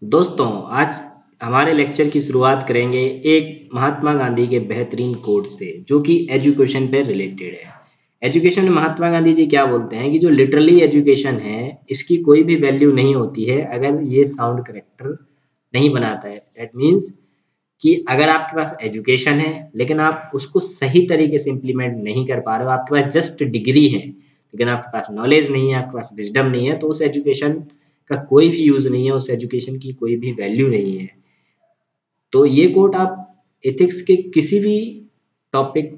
दोस्तों, आज हमारे लेक्चर की शुरुआत करेंगे एक महात्मा गांधी के बेहतरीन कोट से जो कि एजुकेशन पे रिलेटेड है। एजुकेशन में महात्मा गांधी जी क्या बोलते हैं कि जो लिटरली एजुकेशन है इसकी कोई भी वैल्यू नहीं होती है अगर ये साउंड करेक्टर नहीं बनाता है। दैट मीन्स कि अगर आपके पास एजुकेशन है लेकिन आप उसको सही तरीके से इम्प्लीमेंट नहीं कर पा रहे हो, आपके पास जस्ट डिग्री है लेकिन आपके पास नॉलेज नहीं है, आपके पास विजडम नहीं है, तो उस एजुकेशन का कोई भी यूज नहीं है, उस एजुकेशन की कोई भी वैल्यू नहीं है। तो ये कोट आप एथिक्स के किसी भी टॉपिक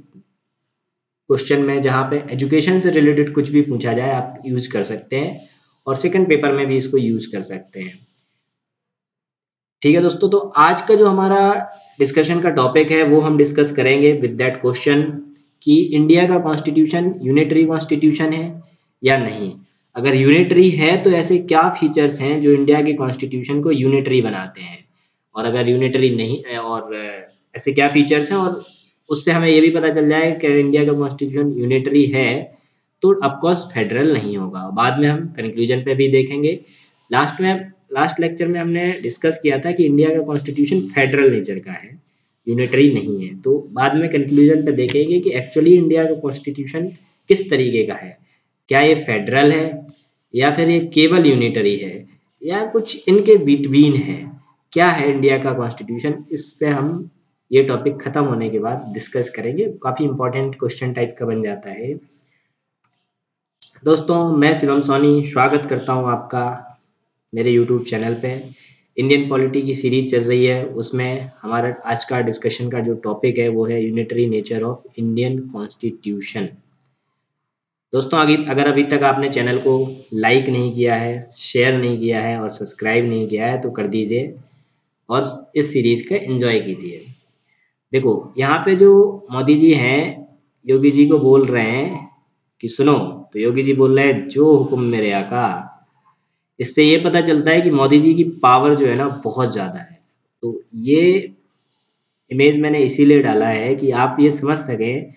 क्वेश्चन में जहाँ पे एजुकेशन से रिलेटेड कुछ भी पूछा जाए आप यूज कर सकते हैं और सेकंड पेपर में भी इसको यूज कर सकते हैं। ठीक है दोस्तों, तो आज का जो हमारा डिस्कशन का टॉपिक है वो हम डिस्कस करेंगे विद दैट क्वेश्चन कि इंडिया का कॉन्स्टिट्यूशन यूनिटरी कॉन्स्टिट्यूशन है या नहीं। अगर यूनिटरी है तो ऐसे क्या फीचर्स हैं जो इंडिया के कॉन्स्टिट्यूशन को यूनिटरी बनाते हैं, और अगर यूनिटरी नहीं है और ऐसे क्या फीचर्स हैं, और उससे हमें ये भी पता चल जाए कि इंडिया का कॉन्स्टिट्यूशन यूनिटरी है तो ऑफकोर्स फेडरल नहीं होगा। बाद में हम कंक्लूजन पे भी देखेंगे। लास्ट लेक्चर में हमने डिस्कस किया था कि इंडिया का कॉन्स्टिट्यूशन फेडरल नेचर का है, यूनिटरी नहीं है। तो बाद में कंक्लूजन पे देखेंगे कि एक्चुअली इंडिया का कॉन्स्टिट्यूशन किस तरीके का है, क्या ये फेडरल है या फिर ये केवल यूनिटरी है या कुछ इनके बिटवीन है। क्या है इंडिया का कॉन्स्टिट्यूशन, इस पे हम ये टॉपिक खत्म होने के बाद डिस्कस करेंगे। काफ़ी इंपॉर्टेंट क्वेश्चन टाइप का बन जाता है। दोस्तों, मैं शिवम सोनी स्वागत करता हूँ आपका मेरे यूट्यूब चैनल पे। इंडियन पॉलिटी की सीरीज चल रही है, उसमें हमारा आज का डिस्कशन का जो टॉपिक है वो है unitary nature of Indian constitution. दोस्तों, अगर अभी तक आपने चैनल को लाइक नहीं किया है, शेयर नहीं किया है और सब्सक्राइब नहीं किया है तो कर दीजिए और इस सीरीज का एंजॉय कीजिए। देखो, यहाँ पे जो मोदी जी हैं, योगी जी को बोल रहे हैं कि सुनो, तो योगी जी बोल रहे हैं जो हुक्म मेरे आका। इससे ये पता चलता है कि मोदी जी की पावर जो है ना बहुत ज़्यादा है। तो ये इमेज मैंने इसीलिए डाला है कि आप ये समझ सकें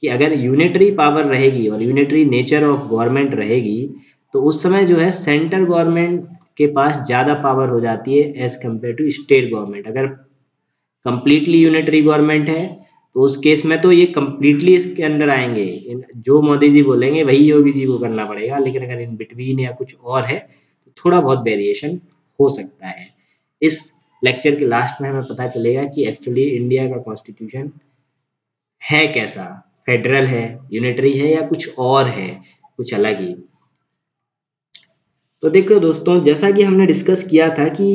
कि अगर यूनिटरी पावर रहेगी और यूनिटरी नेचर ऑफ गवर्नमेंट रहेगी तो उस समय जो है सेंट्रल गवर्नमेंट के पास ज़्यादा पावर हो जाती है as compared to state government. अगर कंप्लीटली यूनिटरी गवर्नमेंट है तो उस केस में तो ये कंप्लीटली इसके अंदर आएंगे, जो मोदी जी बोलेंगे वही योगी जी को करना पड़ेगा। लेकिन अगर इन बिटवीन या कुछ और है तो थोड़ा बहुत वेरिएशन हो सकता है। इस लेक्चर के लास्ट में हमें पता चलेगा कि एक्चुअली इंडिया का कॉन्स्टिट्यूशन है कैसा, फेडरल है, यूनिटरी है या कुछ और है, कुछ अलग ही। तो देखो दोस्तों, जैसा कि हमने डिस्कस किया था कि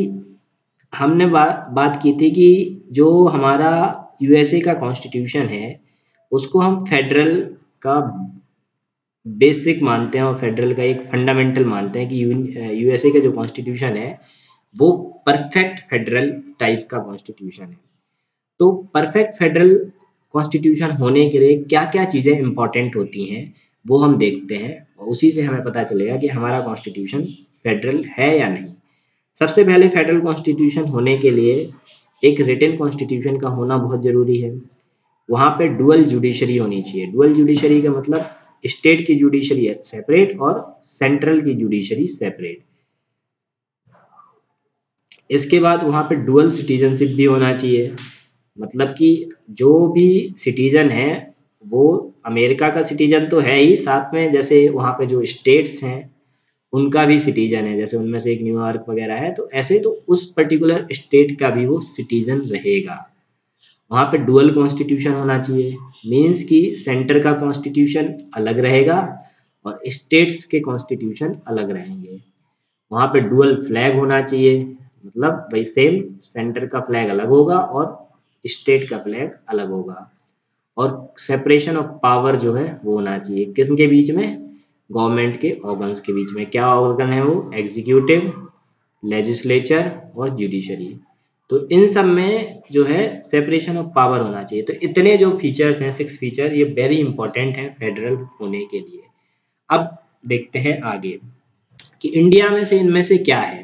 हमने बात की थी कि जो हमारा यूएसए का कॉन्स्टिट्यूशन है उसको हम फेडरल का बेसिक मानते हैं और फेडरल का एक फंडामेंटल मानते हैं कि यूएसए का जो कॉन्स्टिट्यूशन है वो परफेक्ट फेडरल टाइप का कॉन्स्टिट्यूशन है। तो परफेक्ट फेडरल कॉन्स्टिट्यूशन होने के लिए क्या क्या चीज़ें इंपॉर्टेंट होती हैं वो हम देखते हैं और उसी से हमें पता चलेगा कि हमारा कॉन्स्टिट्यूशन फेडरल है या नहीं। सबसे पहले फेडरल कॉन्स्टिट्यूशन होने के लिए एक रिटन कॉन्स्टिट्यूशन का होना बहुत ज़रूरी है। वहाँ पे डुअल जुडिशरी होनी चाहिए। डुअल जुडिशरी का मतलब स्टेट की जुडिशरी सेपरेट और सेंट्रल की जुडिशरी सेपरेट। इसके बाद वहाँ पे डुअल सिटीजनशिप भी होना चाहिए, मतलब कि जो भी सिटीजन है वो अमेरिका का सिटीजन तो है ही, साथ में जैसे वहाँ पे जो स्टेट्स हैं उनका भी सिटीजन है, जैसे उनमें से एक न्यूयॉर्क वगैरह है तो ऐसे, तो उस पर्टिकुलर स्टेट का भी वो सिटीजन रहेगा। वहाँ पे डुअल कॉन्स्टिट्यूशन होना चाहिए, मीन्स कि सेंटर का कॉन्स्टिट्यूशन अलग रहेगा और स्टेट्स के कॉन्स्टिट्यूशन अलग रहेंगे। वहाँ पे डुअल फ्लैग होना चाहिए, मतलब भाई सेम सेंटर का फ्लैग अलग होगा और स्टेट का फ्लैग अलग होगा। और सेपरेशन ऑफ पावर जो है वो होना चाहिए किसके बीच में, गवर्नमेंट के ऑर्गन्स के बीच में। क्या ऑर्गन है वो, एग्जीक्यूटिव, लेजिस्लेचर और जुडिशरी। तो इन सब में जो है सेपरेशन ऑफ पावर होना चाहिए। तो इतने जो फीचर्स हैं, 6 फीचर, ये वेरी इंपॉर्टेंट हैं फेडरल होने के लिए। अब देखते हैं आगे कि इंडिया में से इनमें से क्या है।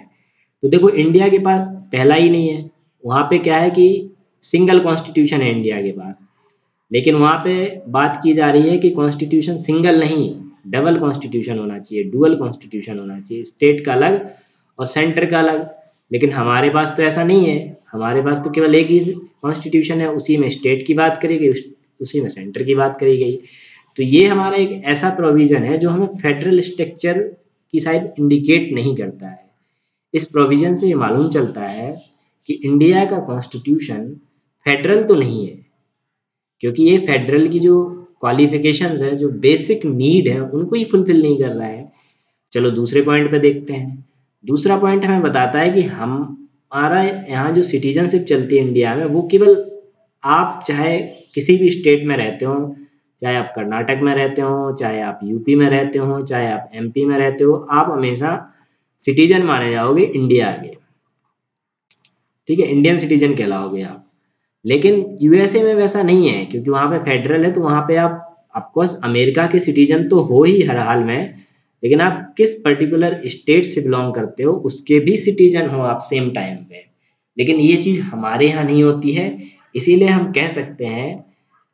तो देखो, इंडिया के पास पहला ही नहीं है। वहाँ पे क्या है कि सिंगल कॉन्स्टिट्यूशन है इंडिया के पास, लेकिन वहाँ पे बात की जा रही है कि कॉन्स्टिट्यूशन सिंगल नहीं, डबल कॉन्स्टिट्यूशन होना चाहिए, डुअल कॉन्स्टिट्यूशन होना चाहिए, स्टेट का अलग और सेंटर का अलग। लेकिन हमारे पास तो ऐसा नहीं है, हमारे पास तो केवल एक ही कॉन्स्टिट्यूशन है, उसी में स्टेट की बात करी गई, उसी में सेंटर की बात करी गई। तो ये हमारा एक ऐसा प्रोविज़न है जो हमें फेडरल स्ट्रक्चर की साइड इंडिकेट नहीं करता है। इस प्रोविज़न से ये मालूम चलता है कि इंडिया का कॉन्स्टिट्यूशन फेडरल तो नहीं है, क्योंकि ये फेडरल की जो क्वालिफिकेशंस है, जो बेसिक नीड है, उनको ही फुलफिल नहीं कर रहा है। चलो दूसरे पॉइंट पे देखते हैं। दूसरा पॉइंट हमें बताता है कि हमारा यहाँ जो सिटीजनशिप चलती है इंडिया में, वो केवल आप चाहे किसी भी स्टेट में रहते हो, चाहे आप कर्नाटक में रहते हो, चाहे आप यूपी में रहते हो, चाहे आप एमपी में रहते हो, आप हमेशा सिटीजन माने जाओगे इंडिया के। ठीक है, इंडियन सिटीजन कहलाओगे आप। लेकिन यूएसए में वैसा नहीं है, क्योंकि वहाँ पे फेडरल है, तो वहाँ पे आप ऑफकोर्स अमेरिका के सिटीजन तो हो ही हर हाल में, लेकिन आप किस पर्टिकुलर स्टेट से बिलोंग करते हो उसके भी सिटीजन हो आप सेम टाइम पे। लेकिन ये चीज़ हमारे यहाँ नहीं होती है, इसीलिए हम कह सकते हैं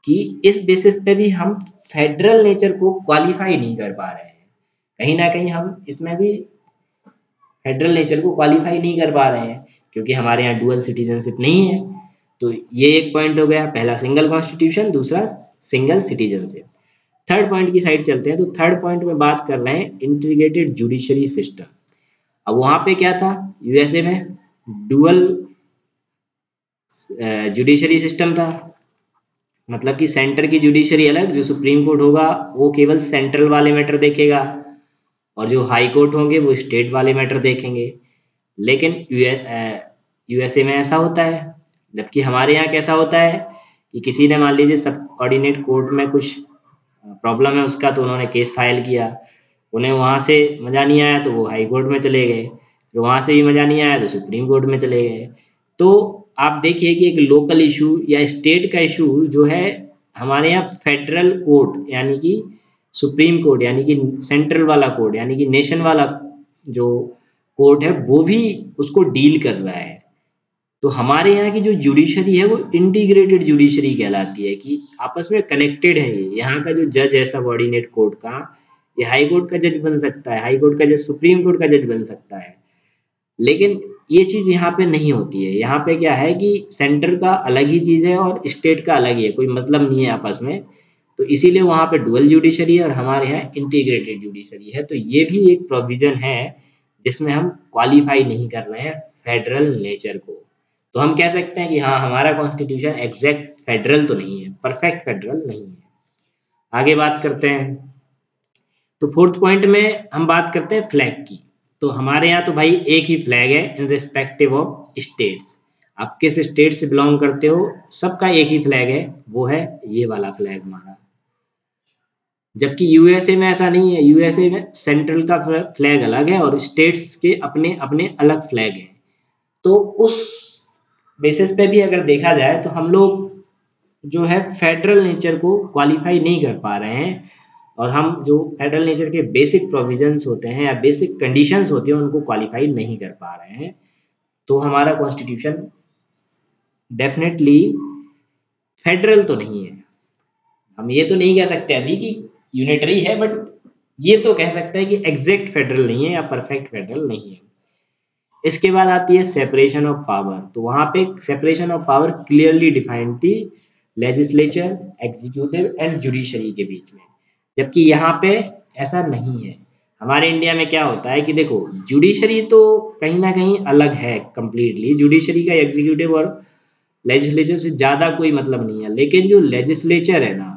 कि इस बेसिस पे भी हम फेडरल नेचर को क्वालिफाई नहीं कर पा रहे हैं। कहीं ना कहीं हम इसमें भी फेडरल नेचर को क्वालिफाई नहीं कर पा रहे हैं, क्योंकि हमारे यहाँ डुअल सिटीजनशिप नहीं है। तो ये एक पॉइंट हो गया, पहला सिंगल कॉन्स्टिट्यूशन, दूसरा सिंगल सिटीजनशिप। थर्ड पॉइंट की साइड चलते हैं। तो थर्ड पॉइंट में बात कर रहे हैं इंटीग्रेटेड जुडिशरी सिस्टम। अब वहां पे क्या था, यूएसए में डुअल जुडिशरी सिस्टम था, मतलब कि सेंटर की जुडिशरी अलग, जो सुप्रीम कोर्ट होगा वो केवल सेंट्रल वाले मैटर देखेगा, और जो हाई कोर्ट होंगे वो स्टेट वाले मैटर देखेंगे। लेकिन यूएसए में ऐसा होता है, जबकि हमारे यहाँ कैसा होता है कि किसी ने मान लीजिए सब ऑर्डिनेट कोर्ट में कुछ प्रॉब्लम है उसका, तो उन्होंने केस फाइल किया, उन्हें वहाँ से मज़ा नहीं आया तो वो हाई कोर्ट में चले गए, फिर वहाँ से भी मज़ा नहीं आया तो सुप्रीम कोर्ट में चले गए। तो आप देखिए कि एक लोकल इशू या स्टेट का इशू जो है, हमारे यहाँ फेडरल कोर्ट यानी कि सुप्रीम कोर्ट यानी कि सेंट्रल वाला कोर्ट यानी कि नेशन वाला जो कोर्ट है, वो भी उसको डील कर रहा है। तो हमारे यहाँ की जो जुडिशरी है वो इंटीग्रेटेड जुडिशरी कहलाती है, कि आपस में कनेक्टेड है। ये यहाँ का जो जज है सब ऑर्डिनेट कोर्ट का, ये हाई कोर्ट का जज बन सकता है, हाई कोर्ट का जज सुप्रीम कोर्ट का जज बन सकता है। लेकिन ये चीज़ यहाँ पे नहीं होती है। यहाँ पे क्या है कि सेंटर का अलग ही चीज़ है और स्टेट का अलग ही है, कोई मतलब नहीं है आपस में। तो इसीलिए वहाँ पे डुअल जुडिशरी है और हमारे यहाँ इंटीग्रेटेड जुडिशरी है। तो ये भी एक प्रोविज़न है जिसमें हम क्वालिफाई नहीं कर रहे हैं फेडरल नेचर को। तो हम कह सकते हैं कि हाँ, हमारा कॉन्स्टिट्यूशन एग्जैक्ट फेडरल तो नहीं है, परफेक्ट फेडरल नहीं है। आगे बात करते हैं। तो फोर्थ पॉइंट में हम बात करते हैं फ्लैग की। तो हमारे यहाँ तो भाई एक ही फ्लैग है इन रिस्पेक्टिव ऑफ स्टेट्स। आप किस स्टेट से बिलोंग करते हो, सबका एक ही फ्लैग है, वो है ये वाला फ्लैग हमारा। जबकि यूएसए में ऐसा नहीं है, यूएसए में सेंट्रल का फ्लैग अलग है और स्टेट्स के अपने अपने अलग फ्लैग हैं। तो उस बेसिस पे भी अगर देखा जाए तो हम लोग जो है फेडरल नेचर को क्वालिफाई नहीं कर पा रहे हैं, और हम जो फेडरल नेचर के बेसिक प्रोविजंस होते हैं या बेसिक कंडीशंस होती हैं उनको क्वालिफाई नहीं कर पा रहे हैं। तो हमारा कॉन्स्टिट्यूशन डेफिनेटली फेडरल तो नहीं है। हम ये तो नहीं कह सकते अभी कि यूनिटरी है, बट ये तो कह सकते हैं कि एग्जैक्ट फेडरल नहीं है या परफेक्ट फेडरल नहीं है। इसके बाद आती है सेपरेशन ऑफ पावर। तो वहां पे separation of power clearly defined थी लेजिस्लेचर, एग्जीक्यूटिव एंड जुडिशरी के बीच में, जबकि यहाँ पे ऐसा नहीं है। हमारे इंडिया में क्या होता है कि देखो, जुडिशरी तो कहीं ना कहीं अलग है कंप्लीटली, जुडिशरी का एग्जीक्यूटिव और लेजिस्लेचर से ज़्यादा कोई मतलब नहीं है, लेकिन जो लेजिस्लेचर है ना,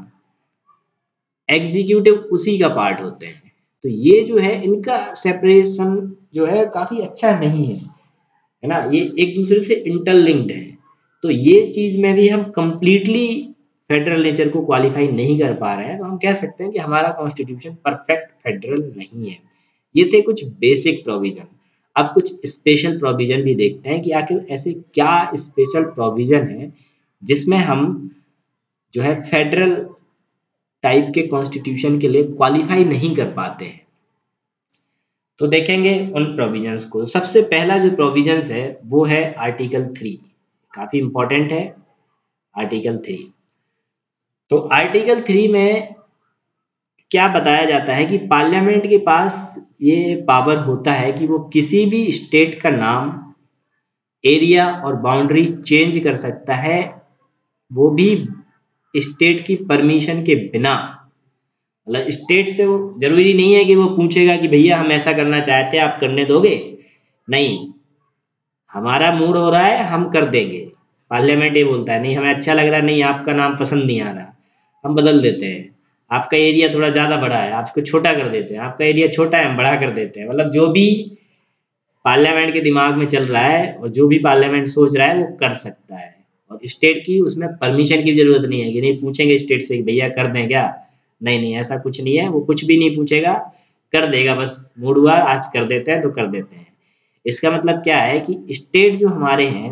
एग्जीक्यूटिव उसी का पार्ट होते हैं। तो ये जो है इनका सेपरेशन जो है काफ़ी अच्छा नहीं है ना, ये एक दूसरे से इंटरलिंक्ड है। तो ये चीज़ में भी हम कंप्लीटली फेडरल नेचर को क्वालिफाई नहीं कर पा रहे हैं, तो हम कह सकते हैं कि हमारा कॉन्स्टिट्यूशन परफेक्ट फेडरल नहीं है। ये थे कुछ बेसिक प्रोविजन। अब कुछ स्पेशल प्रोविजन भी देखते हैं कि आखिर ऐसे क्या स्पेशल प्रोविजन है जिसमें हम जो है फेडरल टाइप के कॉन्स्टिट्यूशन के लिए क्वालिफाई नहीं कर पाते हैं। तो देखेंगे उन प्रोविजंस को। सबसे पहला जो प्रोविजंस है वो है आर्टिकल 3, काफी इंपॉर्टेंट है आर्टिकल 3। तो आर्टिकल 3 में क्या बताया जाता है कि पार्लियामेंट के पास ये पावर होता है कि वो किसी भी स्टेट का नाम एरिया और बाउंड्री चेंज कर सकता है, वो भी स्टेट की परमिशन के बिना। मतलब स्टेट से वो जरूरी नहीं है कि वो पूछेगा कि भैया हम ऐसा करना चाहते हैं, आप करने दोगे? नहीं, हमारा मूड हो रहा है हम कर देंगे। पार्लियामेंट ये बोलता है नहीं हमें अच्छा लग रहा है, नहीं आपका नाम पसंद नहीं आ रहा, हम बदल देते हैं। आपका एरिया थोड़ा ज़्यादा बड़ा है, आपको छोटा कर देते हैं। आपका एरिया छोटा है, हम बड़ा कर देते हैं। मतलब जो भी पार्लियामेंट के दिमाग में चल रहा है और जो भी पार्लियामेंट सोच रहा है वो कर सकता है। और स्टेट की उसमें परमिशन की जरूरत नहीं है कि नहीं पूछेंगे स्टेट से कि भैया कर दें क्या। नहीं नहीं, ऐसा कुछ नहीं है, वो कुछ भी नहीं पूछेगा, कर देगा। बस मूड हुआ आज कर देते हैं तो कर देते हैं। इसका मतलब क्या है कि स्टेट जो हमारे हैं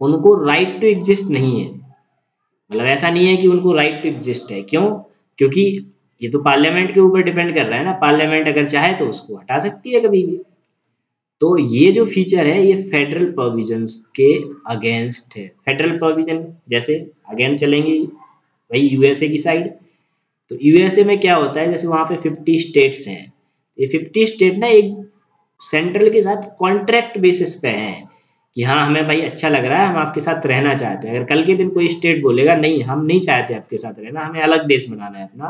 उनको राइट टू एग्जिस्ट नहीं है। मतलब ऐसा नहीं है कि उनको राइट टू एग्जिस्ट है। क्यों? क्योंकि ये तो पार्लियामेंट के ऊपर डिपेंड कर रहा है ना। पार्लियामेंट अगर चाहे तो उसको हटा सकती है कभी भी। तो ये जो फीचर है ये फेडरल प्रोविजंस के अगेंस्ट है। फेडरल प्रोविजन जैसे अगेन चलेंगे भाई यूएसए की साइड। तो यूएसए में क्या होता है, जैसे वहाँ पे 50 स्टेट्स हैं। ये 50 स्टेट ना एक सेंट्रल के साथ कॉन्ट्रैक्ट बेसिस पे हैं कि हाँ हमें भाई अच्छा लग रहा है, हम आपके साथ रहना चाहते हैं। अगर कल के दिन कोई स्टेट बोलेगा नहीं हम नहीं चाहते आपके साथ रहना, हमें अलग देश बनाना है अपना,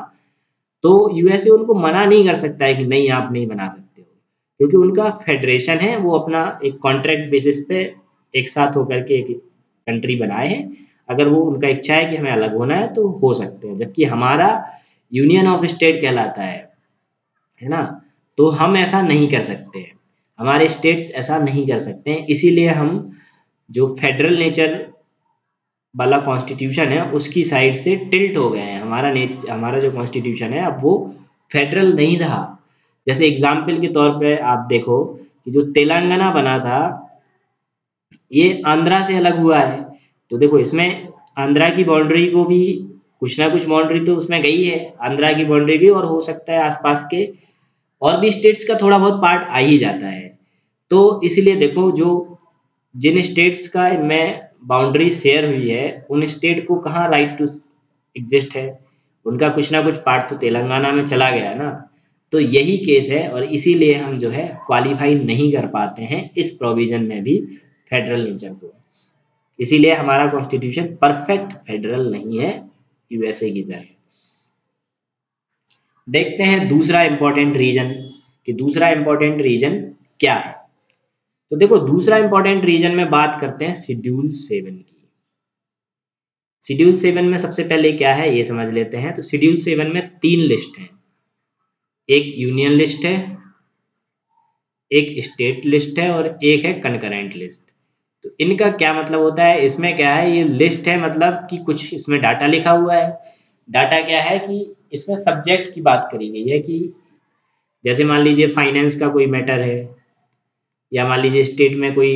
तो यूएसए उनको मना नहीं कर सकता है कि नहीं आप नहीं बना सकते हो। क्योंकि उनका फेडरेशन है, वो अपना एक कॉन्ट्रैक्ट बेसिस पे एक साथ होकर के एक कंट्री बनाए हैं। अगर वो उनका इच्छा है कि हमें अलग होना है तो हो सकते हैं। जबकि हमारा यूनियन ऑफ स्टेट कहलाता है ना। तो हम ऐसा नहीं कर सकते हैं, हमारे स्टेट्स ऐसा नहीं कर सकते हैं। इसीलिए हम जो फेडरल नेचर वाला कॉन्स्टिट्यूशन है उसकी साइड से टिल्ट हो गए हैं। हमारा जो कॉन्स्टिट्यूशन है अब वो फेडरल नहीं रहा। जैसे एग्जाम्पल के तौर पे आप देखो कि जो तेलंगाना बना था ये आंध्रा से अलग हुआ है। तो देखो इसमें आंध्रा की बाउंड्री को भी कुछ ना कुछ बाउंड्री तो उसमें गई है, आंध्रा की बाउंड्री भी, और हो सकता है आसपास के और भी स्टेट्स का थोड़ा बहुत पार्ट आ ही जाता है। तो इसलिए देखो जो जिन स्टेट्स का इनमें बाउंड्री शेयर हुई है उन स्टेट को कहाँ राइट टू एग्जिस्ट है, उनका कुछ ना कुछ पार्ट तो तेलंगाना में चला गया है ना। तो यही केस है और इसीलिए हम जो है क्वालिफाई नहीं कर पाते हैं इस प्रोविजन में भी फेडरल नेचर को। इसीलिए हमारा कॉन्स्टिट्यूशन परफेक्ट फेडरल नहीं है यूएसए की तरह। देखते हैं दूसरा इंपॉर्टेंट रीजन कि दूसरा इंपॉर्टेंट रीजन क्या है। तो देखो दूसरा इंपॉर्टेंट रीजन में बात करते हैं शेड्यूल 7 की। शेड्यूल 7 में सबसे पहले क्या है ये समझ लेते हैं। तो शेड्यूल 7 में 3 लिस्ट हैं, एक यूनियन लिस्ट है, एक स्टेट लिस्ट है और एक है कंकरेंट लिस्ट। तो इनका क्या मतलब होता है, इसमें क्या है, ये लिस्ट है मतलब कि कुछ इसमें डाटा लिखा हुआ है। डाटा क्या है कि इसमें सब्जेक्ट की बात करी गई है कि जैसे मान लीजिए फाइनेंस का कोई मैटर है या मान लीजिए स्टेट में कोई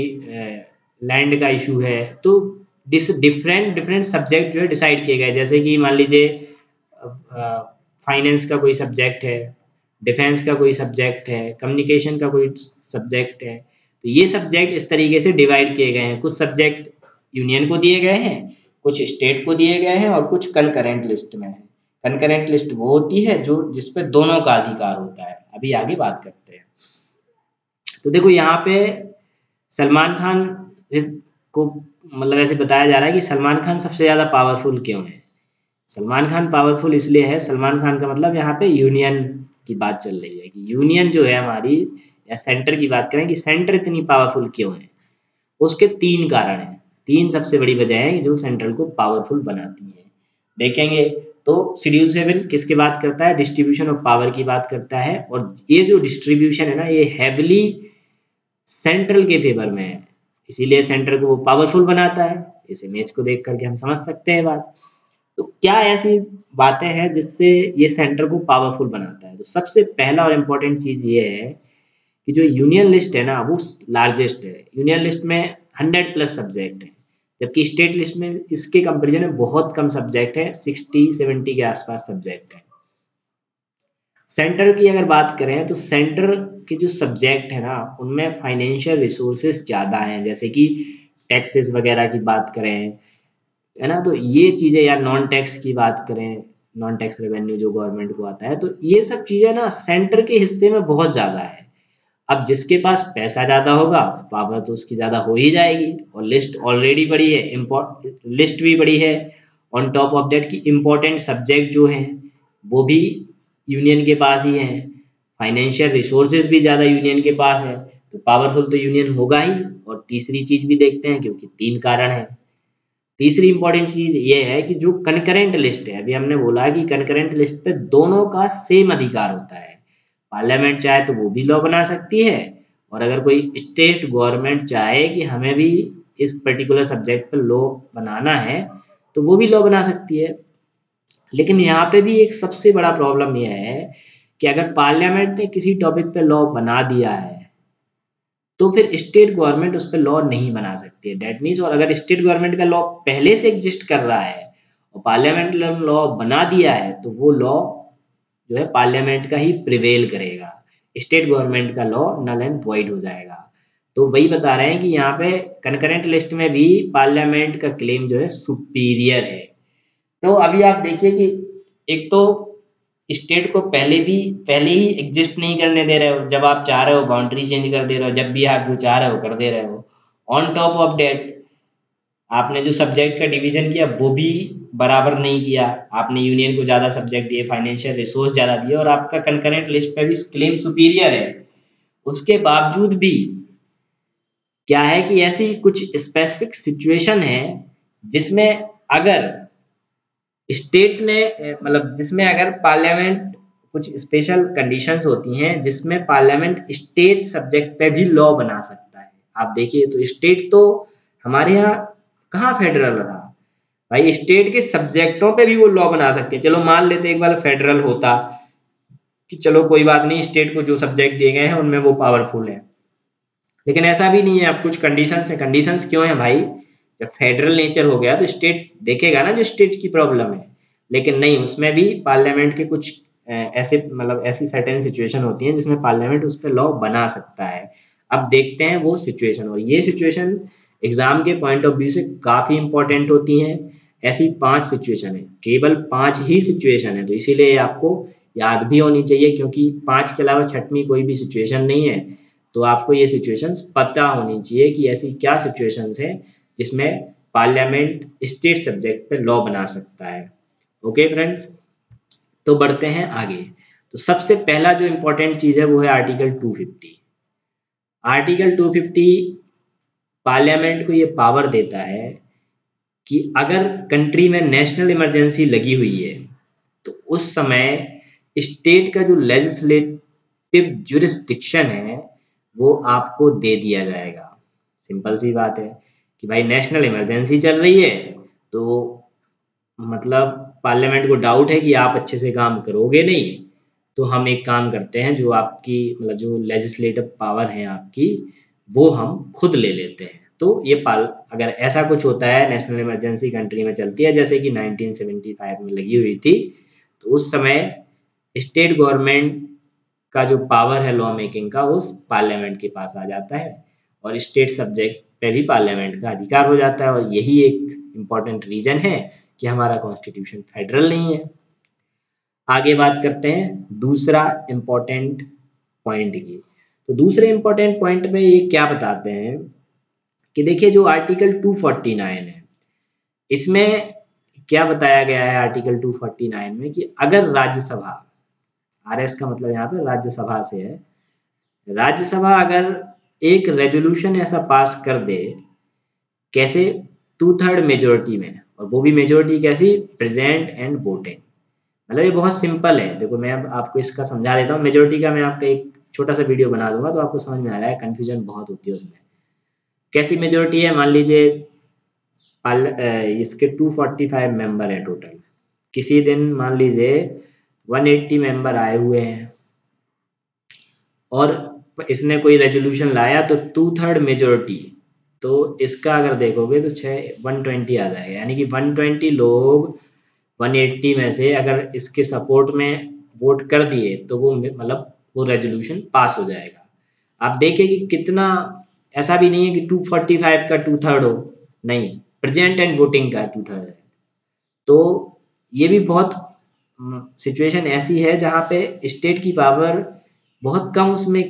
लैंड का इशू है, तो डिफरेंट डिफरेंट सब्जेक्ट जो है डिसाइड किए गए। जैसे कि मान लीजिए फाइनेंस का कोई सब्जेक्ट है, डिफेंस का कोई सब्जेक्ट है, कम्युनिकेशन का कोई सब्जेक्ट है। तो ये सब्जेक्ट इस तरीके से डिवाइड किए गए हैं। कुछ सब्जेक्ट यूनियन को दिए गए हैं, कुछ स्टेट को दिए गए हैं और कुछ कंकरेंट लिस्ट में है। कंकरेंट लिस्ट वो होती है जो जिसपे दोनों का अधिकार होता है। अभी आगे बात करते हैं। तो देखो यहाँ पे सलमान खान को मतलब ऐसे बताया जा रहा है कि सलमान खान सबसे ज़्यादा पावरफुल क्यों है। सलमान खान पावरफुल इसलिए है, सलमान खान का मतलब यहाँ पे यूनियन की बात चल रही है कि यूनियन जो है हमारी या सेंटर की बात करें कि सेंटर इतनी पावरफुल क्यों है। उसके 3 कारण हैं, 3 सबसे बड़ी वजह है जो सेंट्रल को पावरफुल बनाती है। देखेंगे तो शेड्यूल 7 किसकी बात करता है, डिस्ट्रीब्यूशन ऑफ पावर की बात करता है। और ये जो डिस्ट्रीब्यूशन है ना ये हैविली सेंट्रल के फेवर में है, इसीलिए सेंटर को वो पावरफुल बनाता है। इस इमेज को देख करके हम समझ सकते हैं बात। तो क्या ऐसी बातें हैं जिससे ये सेंटर को पावरफुल बनाता है। तो सबसे पहला और इम्पोर्टेंट चीज़ ये है कि जो यूनियन लिस्ट है ना वो लार्जेस्ट है। यूनियन लिस्ट में 100+ सब्जेक्ट है, जबकि स्टेट लिस्ट में इसके कंपेरिजन में बहुत कम सब्जेक्ट है, 60-70 के आसपास सब्जेक्ट है। सेंटर की अगर बात करें तो सेंटर के जो सब्जेक्ट है ना उनमें फाइनेंशियल रिसोर्सेज ज़्यादा हैं, जैसे कि टैक्सेस वगैरह की बात करें, है ना। तो ये चीज़ें या नॉन टैक्स की बात करें, नॉन टैक्स रेवेन्यू जो गवर्नमेंट को आता है, तो ये सब चीज़ें ना सेंटर के हिस्से में बहुत ज़्यादा है। अब जिसके पास पैसा ज़्यादा होगा पावर तो उसकी ज़्यादा हो ही जाएगी, और लिस्ट ऑलरेडी बड़ी है, लिस्ट भी बड़ी है। ऑन टॉप ऑफ दैट की इम्पोर्टेंट सब्जेक्ट जो हैं वो भी यूनियन के पास ही हैं, फाइनेंशियल रिसोर्सेज भी ज़्यादा यूनियन के पास है, तो पावरफुल तो यूनियन होगा ही। और तीसरी चीज़ भी देखते हैं, क्योंकि 3 कारण हैं। तीसरी इंपॉर्टेंट चीज़ ये है कि जो कनकरेंट लिस्ट है, अभी हमने बोला कि कनकरेंट लिस्ट पे दोनों का सेम अधिकार होता है। पार्लियामेंट चाहे तो वो भी लॉ बना सकती है, और अगर कोई स्टेट गवर्नमेंट चाहे कि हमें भी इस पर्टिकुलर सब्जेक्ट पर लॉ बनाना है तो वो भी लॉ बना सकती है। लेकिन यहाँ पे भी एक सबसे बड़ा प्रॉब्लम यह है कि अगर पार्लियामेंट ने किसी टॉपिक पे लॉ बना दिया है तो फिर स्टेट गवर्नमेंट उस पर लॉ नहीं बना सकती है। डेट मीन्स, और अगर स्टेट गवर्नमेंट का लॉ पहले से एग्जिस्ट कर रहा है और पार्लियामेंट ने लॉ बना दिया है तो वो लॉ जो है पार्लियामेंट का ही प्रिवेल करेगा, स्टेट गवर्नमेंट का लॉ नल एंड वॉइड हो जाएगा। तो वही बता रहे हैं कि यहाँ पे कंकरेंट लिस्ट में भी पार्लियामेंट का क्लेम जो है सुपीरियर है। तो अभी आप देखिए कि एक तो स्टेट को पहले ही एग्जिस्ट नहीं करने दे रहे हो, जब आप चाह रहे हो बाउंड्री चेंज कर दे रहे हो, जब भी आप जो चाह रहे हो कर दे रहे हो। ऑन टॉप ऑफ डेट आपने जो सब्जेक्ट का डिवीजन किया वो भी बराबर नहीं किया, आपने यूनियन को ज़्यादा सब्जेक्ट दिए, फाइनेंशियल रिसोर्स ज़्यादा दिए, और आपका कंकरेंट लिस्ट पे भी क्लेम सुपीरियर है। उसके बावजूद भी क्या है कि ऐसी कुछ स्पेसिफिक सिचुएशन है जिसमें अगर स्टेट ने मतलब जिसमें अगर पार्लियामेंट, कुछ स्पेशल कंडीशंस होती हैं जिसमें पार्लियामेंट स्टेट सब्जेक्ट पे भी लॉ बना सकता है। आप देखिए तो स्टेट तो हमारे यहाँ कहाँ फेडरल रहा भाई, स्टेट के सब्जेक्टों पे भी वो लॉ बना सकते हैं। चलो मान लेते एक बार फेडरल होता कि चलो कोई बात नहीं, स्टेट को जो सब्जेक्ट दिए गए हैं उनमें वो पावरफुल है, लेकिन ऐसा भी नहीं है। अब कुछ कंडीशंस है। कंडीशंस क्यों है भाई? जब फेडरल नेचर हो गया तो स्टेट देखेगा ना जो स्टेट की प्रॉब्लम है, लेकिन नहीं, उसमें भी पार्लियामेंट के कुछ ऐसे मतलब ऐसी सर्टेन सिचुएशन होती हैं जिसमें पार्लियामेंट उस पर लॉ बना सकता है। अब देखते हैं वो सिचुएशन, और ये सिचुएशन एग्जाम के पॉइंट ऑफ व्यू से काफ़ी इंपॉर्टेंट होती हैं। ऐसी 5 सिचुएशन है, केवल 5 ही सिचुएशन है, तो इसीलिए आपको याद भी होनी चाहिए, क्योंकि 5 के अलावा छठवीं कोई भी सिचुएशन नहीं है। तो आपको ये सिचुएशंस पता होनी चाहिए कि ऐसी क्या सिचुएशंस है जिसमें पार्लियामेंट स्टेट सब्जेक्ट पे लॉ बना सकता है। ओके फ्रेंड्स, तो बढ़ते हैं आगे। तो सबसे पहला जो इम्पोर्टेंट चीज़ है वो है आर्टिकल 250। आर्टिकल 250 पार्लियामेंट को ये पावर देता है कि अगर कंट्री में नेशनल इमरजेंसी लगी हुई है तो उस समय स्टेट का जो लेजिस्लेटिव जुरिस्डिक्शन है वो आपको दे दिया जाएगा। सिंपल सी बात है कि भाई नेशनल इमरजेंसी चल रही है, तो मतलब पार्लियामेंट को डाउट है कि आप अच्छे से काम करोगे नहीं, तो हम एक काम करते हैं, जो आपकी मतलब जो लेजिस्लेटिव पावर है आपकी वो हम खुद ले लेते हैं। तो ये अगर ऐसा कुछ होता है, नेशनल इमरजेंसी कंट्री में चलती है जैसे कि 1975 में लगी हुई थी, तो उस समय स्टेट गवर्नमेंट का जो पावर है लॉ मेकिंग का वो पार्लियामेंट के पास आ जाता है, और स्टेट सब्जेक्ट पे भी पार्लियामेंट का अधिकार हो जाता है। और यही एक इम्पॉर्टेंट रीजन है कि हमारा कॉन्स्टिट्यूशन फेडरल नहीं है। आगे बात करते हैं दूसरा इम्पोर्टेंट पॉइंट की। तो दूसरे इम्पोर्टेंट पॉइंट में ये क्या बताते हैं कि देखिए जो आर्टिकल 249 है, इसमें क्या बताया गया है आर्टिकल 249 में कि अगर राज्यसभा, आरएस का मतलब यहाँ पे राज्यसभा से है, राज्यसभा अगर एक रेजोल्यूशन ऐसा पास कर दे, कैसे, 2/3 मेजोरिटी में, और वो भी मेजोरिटी कैसी, प्रेजेंट एंड वोटिंग। मतलब ये बहुत सिंपल है। देखो मैं अब आपको इसका समझा देता हूँ। मेजोरिटी का मैं आपका एक छोटा सा वीडियो बना दूंगा तो आपको समझ में आ रहा है, कन्फ्यूजन बहुत होती है उसमें। कैसी मेजोरिटी है? मान लीजिए इसके 245 मेंबर है टोटल, किसी दिन मान लीजिए 180 मेंबर आए हुए हैं और इसने कोई रेजोल्यूशन लाया तो 2/3 मेजोरिटी, तो इसका अगर देखोगे तो 120 आ जाएगा, यानी कि 120 लोग 180 में से अगर इसके सपोर्ट में वोट कर दिए तो वो मतलब वो रेजोल्यूशन पास हो जाएगा। आप देखिए कि कितना, ऐसा भी नहीं है कि 245 का 2/3 हो, नहीं, प्रेजेंट एंड वोटिंग का 2/3 है। तो ये भी बहुत सिचुएशन ऐसी है जहाँ पे स्टेट की पावर बहुत कम उसमें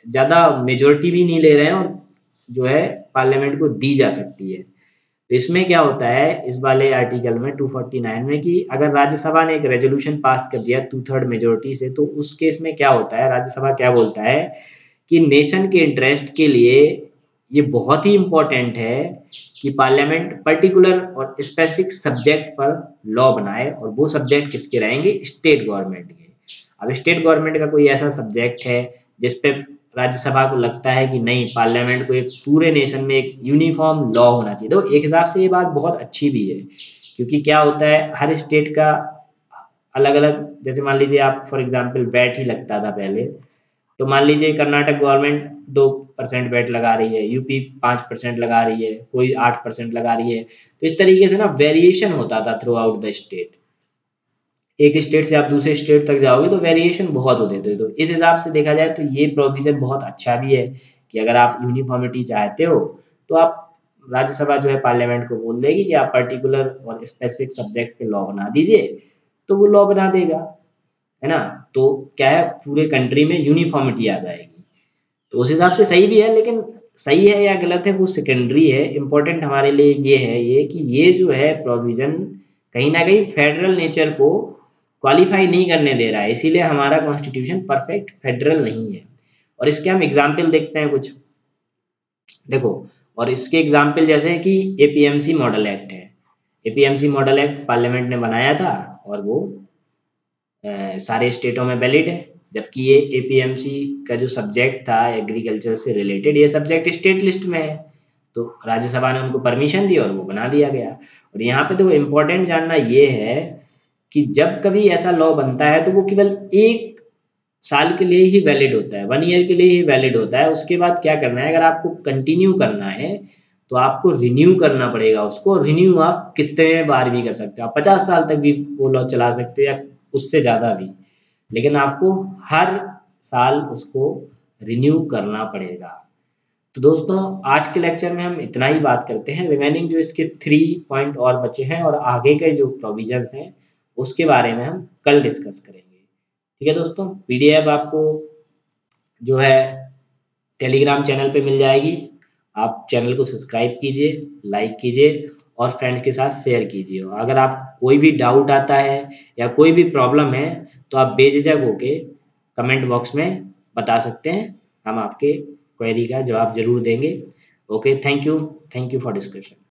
ज़्यादा मेजोरिटी भी नहीं ले रहे हैं और जो है पार्लियामेंट को दी जा सकती है। तो इसमें क्या होता है इस वाले आर्टिकल में 249 में कि अगर राज्यसभा ने एक रेजोल्यूशन पास कर दिया 2/3 मेजोरिटी से, तो उस केस में क्या होता है, राज्यसभा क्या बोलता है कि नेशन के इंटरेस्ट के लिए ये बहुत ही इम्पोर्टेंट है कि पार्लियामेंट पर्टिकुलर और स्पेसिफिक सब्जेक्ट पर लॉ बनाए, और वो सब्जेक्ट किसके रहेंगे, स्टेट गवर्नमेंट के। अब स्टेट गवर्नमेंट का कोई ऐसा सब्जेक्ट है जिस पे राज्यसभा को लगता है कि नहीं, पार्लियामेंट को एक पूरे नेशन में एक यूनिफॉर्म लॉ होना चाहिए, तो एक हिसाब से ये बात बहुत अच्छी भी है, क्योंकि क्या होता है हर स्टेट का अलग अलग, जैसे मान लीजिए आप फॉर एग्जांपल वैट ही लगता था पहले, तो मान लीजिए कर्नाटक गवर्नमेंट 2% वैट लगा रही है, यूपी 5% लगा रही है, कोई 8% लगा रही है, तो इस तरीके से ना वेरिएशन होता था थ्रू आउट द स्टेट। एक स्टेट से आप दूसरे स्टेट तक जाओगे तो वेरिएशन बहुत होते थे। तो इस हिसाब से देखा जाए तो ये प्रोविजन बहुत अच्छा भी है कि अगर आप यूनिफॉर्मिटी चाहते हो तो आप राज्यसभा जो है पार्लियामेंट को बोल देगी कि आप पर्टिकुलर और स्पेसिफिक सब्जेक्ट पे लॉ बना दीजिए, तो वो लॉ बना देगा, है ना। तो क्या है, पूरे कंट्री में यूनिफॉर्मिटी आ जाएगी। तो उस हिसाब से सही भी है, लेकिन सही है या गलत है वो सेकेंडरी है। इम्पोर्टेंट हमारे लिए ये है ये कि ये जो है प्रोविज़न कहीं न कहीं फेडरल नेचर को क्वालीफाई नहीं करने दे रहा है, इसीलिए हमारा कॉन्स्टिट्यूशन परफेक्ट फेडरल नहीं है। और इसके हम एग्ज़ाम्पल देखते हैं कुछ, देखो। और इसके एग्ज़ाम्पल जैसे कि एपीएमसी मॉडल एक्ट है। एपीएमसी मॉडल एक्ट पार्लियामेंट ने बनाया था और वो सारे स्टेटों में वैलिड है, जबकि ये एपीएमसी का जो सब्जेक्ट था एग्रीकल्चर से रिलेटेड, ये सब्जेक्ट स्टेट लिस्ट में है, तो राज्यसभा ने उनको परमिशन दी और वो बना दिया गया। और यहाँ पे तो इम्पोर्टेंट जानना ये है कि जब कभी ऐसा लॉ बनता है तो वो केवल 1 साल के लिए ही वैलिड होता है, 1 ईयर के लिए ही वैलिड होता है। उसके बाद क्या करना है, अगर आपको कंटिन्यू करना है तो आपको रिन्यू करना पड़ेगा उसको। रिन्यू आप कितने बार भी कर सकते हो, आप 50 साल तक भी वो लॉ चला सकते हो या उससे ज़्यादा भी, लेकिन आपको हर साल उसको रिन्यू करना पड़ेगा। तो दोस्तों आज के लेक्चर में हम इतना ही बात करते हैं, रिमेनिंग जो इसके 3 पॉइंट और बचे हैं और आगे के जो प्रोविजंस हैं उसके बारे में हम कल डिस्कस करेंगे। ठीक है दोस्तों, पीडीएफ आपको जो है टेलीग्राम चैनल पे मिल जाएगी। आप चैनल को सब्सक्राइब कीजिए, लाइक कीजिए और फ्रेंड्स के साथ शेयर कीजिए। और अगर आपको कोई भी डाउट आता है या कोई भी प्रॉब्लम है तो आप बेझिझक होके कमेंट बॉक्स में बता सकते हैं, हम आपके क्वेरी का जवाब ज़रूर देंगे। Okay, thank you for discussion.